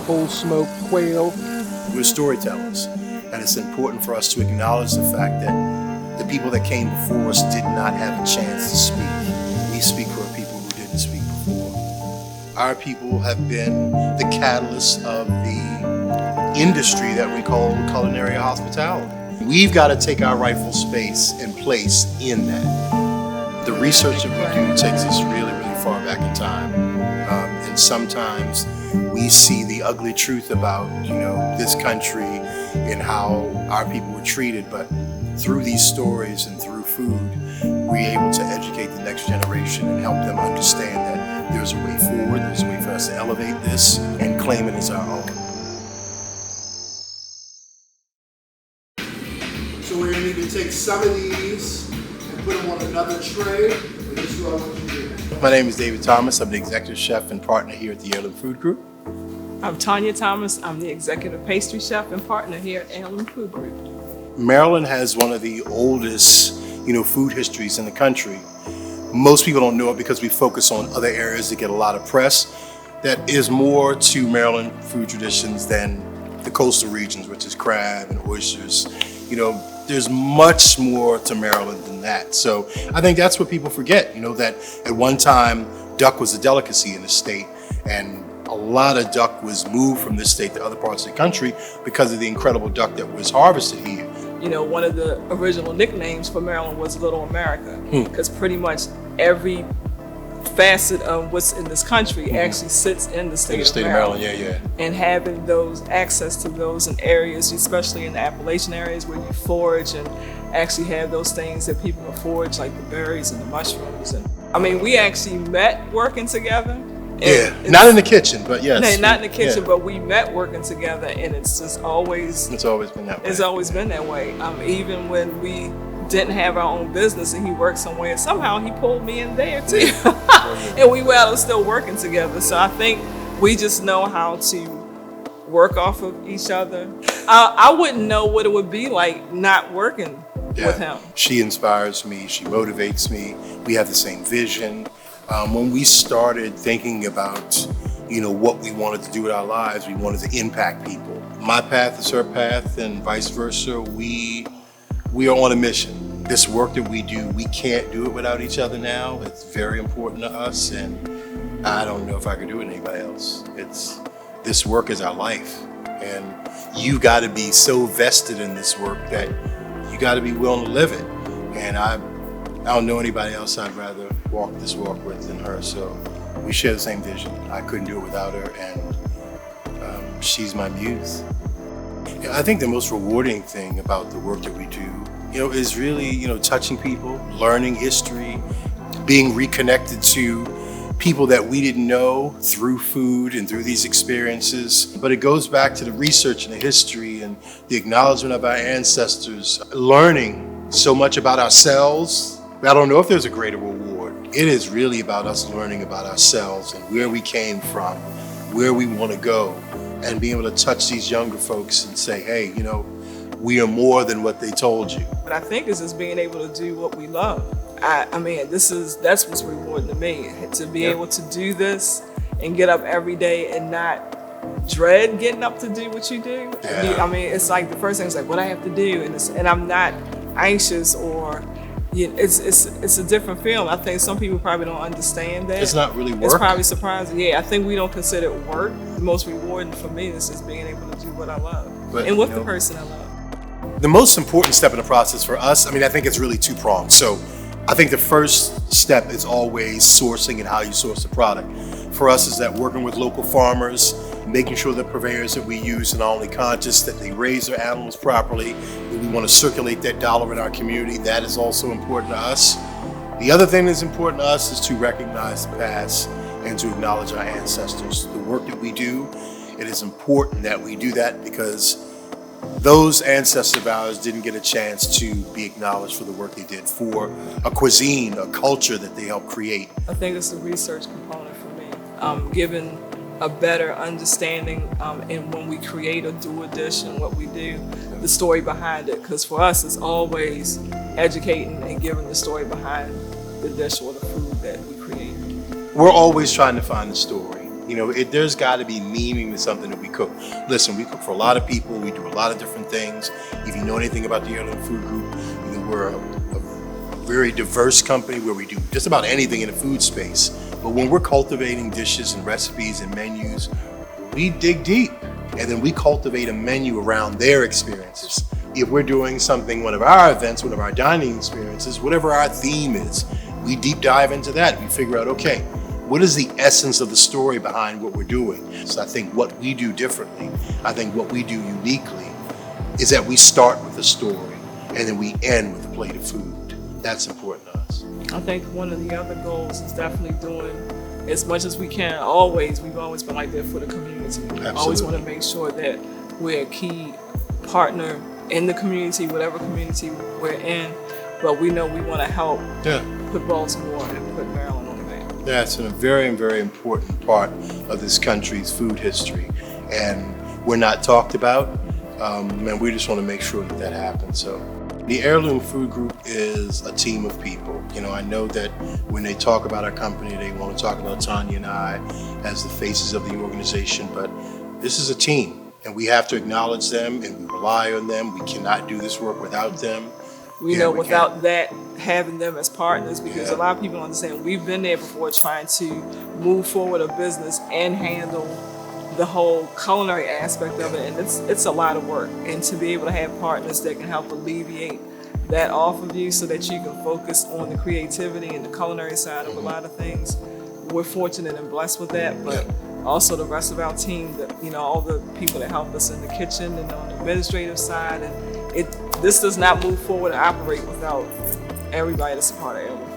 whole smoked quail. We're storytellers, and it's important for us to acknowledge the fact that the people that came before us did not have a chance to speak. We speak for people who didn't speak before. Our people have been the catalyst of the industry that we call culinary hospitality. We've got to take our rightful space and place in that. The research that we do takes us really, really far back in time. And sometimes we see the ugly truth about, this country and how our people were treated. But through these stories and through food, we're able to educate the next generation and help them understand that there's a way forward, there's a way for us to elevate this and claim it as our own. So we're going to need to take some of these and put them on another tray. And this is what I want you to do. My name is David Thomas. I'm the executive chef and partner here at the Heirloom Food Group. I'm Tanya Thomas. I'm the executive pastry chef and partner here at Heirloom Food Group. Maryland has one of the oldest, food histories in the country. Most people don't know it because we focus on other areas that get a lot of press. That is more to Maryland food traditions than the coastal regions, which is crab and oysters. There's much more to Maryland than that. So I think that's what people forget, that at one time, duck was a delicacy in the state, and a lot of duck was moved from this state to other parts of the country because of the incredible duck that was harvested here. One of the original nicknames for Maryland was Little America, because pretty much every facet of what's in this country actually sits in the state, of Maryland. Yeah. And having those access to those in areas, especially in the Appalachian areas where you forage and actually have those things that people can forage, like the berries and the mushrooms. And we actually met working together. Not in the kitchen, but yes. No, not in the kitchen, but we met working together, and it's just always... It's always been that way. It's always been that way. Even when we didn't have our own business and he worked somewhere, somehow he pulled me in there too. And we were still working together. So I think we just know how to work off of each other. I wouldn't know what it would be like not working with him. She inspires me. She motivates me. We have the same vision. When we started thinking about, what we wanted to do with our lives, we wanted to impact people. My path is her path, and vice versa. We are on a mission. This work that we do, we can't do it without each other now. It's very important to us, and I don't know if I could do it with anybody else. This work is our life, and you got to be so vested in this work that you got to be willing to live it. And I don't know anybody else I'd rather walk this walk with than her. So we share the same vision. I couldn't do it without her, and she's my muse. I think the most rewarding thing about the work that we do, is really, touching people, learning history, being reconnected to people that we didn't know through food and through these experiences. But it goes back to the research and the history and the acknowledgement of our ancestors, learning so much about ourselves. I don't know if there's a greater reward. It is really about us learning about ourselves and where we came from, where we want to go, and being able to touch these younger folks and say, hey, we are more than what they told you. But I think it's just being able to do what we love. That's what's rewarding to me, to be able to do this and get up every day and not dread getting up to do what you do. It's like the first thing is like what I have to do, and I'm not anxious or it's a different feeling. I think some people probably don't understand that. It's not really work. It's probably surprising. Yeah, I think we don't consider it work. The most rewarding for me is just being able to do what I love and with the person I love. The most important step in the process for us, I think it's really two-pronged. So I think the first step is always sourcing and how you source the product. For us is that working with local farmers, making sure the purveyors that we use are not only conscious that they raise their animals properly, and we want to circulate that dollar in our community. That is also important to us. The other thing that's important to us is to recognize the past and to acknowledge our ancestors. The work that we do, it is important that we do that because those ancestors of ours didn't get a chance to be acknowledged for the work they did, for a cuisine, a culture that they helped create. I think it's the research component for me, given a better understanding and when we create or do a dish and what we do, the story behind it. Because for us, it's always educating and giving the story behind the dish or the food that we create. We're always trying to find the story. You know, there's got to be meaning to something that we cook. Listen, we cook for a lot of people. We do a lot of different things. If you know anything about the Heirloom Food Group, you know, we're a very diverse company where we do just about anything in the food space. But when we're cultivating dishes and recipes and menus, we dig deep, and then we cultivate a menu around their experiences. If we're doing something, one of our events, one of our dining experiences, whatever our theme is, we deep dive into that. We figure out, okay, what is the essence of the story behind what we're doing? So I think what we do differently, I think what we do uniquely, is that we start with a story and then we end with a plate of food. That's important to us. I think one of the other goals is definitely doing as much as we can. We've always been like that for the community. We always want to make sure that we're a key partner in the community, whatever community we're in. But we know we want to help put Baltimore and put Maryland on the map. That's a very, very important part of this country's food history. And we're not talked about, and we just want to make sure that that happens. So the Heirloom Food Group is a team of people. You know, I know that when they talk about our company, they want to talk about Tanya and I as the faces of the organization, but this is a team, and we have to acknowledge them, and we rely on them. We cannot do this work without them. We know without that, having them as partners, because a lot of people understand we've been there before trying to move forward a business and handle the whole culinary aspect of it, and it's a lot of work. And to be able to have partners that can help alleviate that off of you so that you can focus on the creativity and the culinary side of a lot of things, we're fortunate and blessed with that. But also the rest of our team, that, you know, all the people that help us in the kitchen and on the administrative side, and this does not move forward and operate without everybody that's a part of it.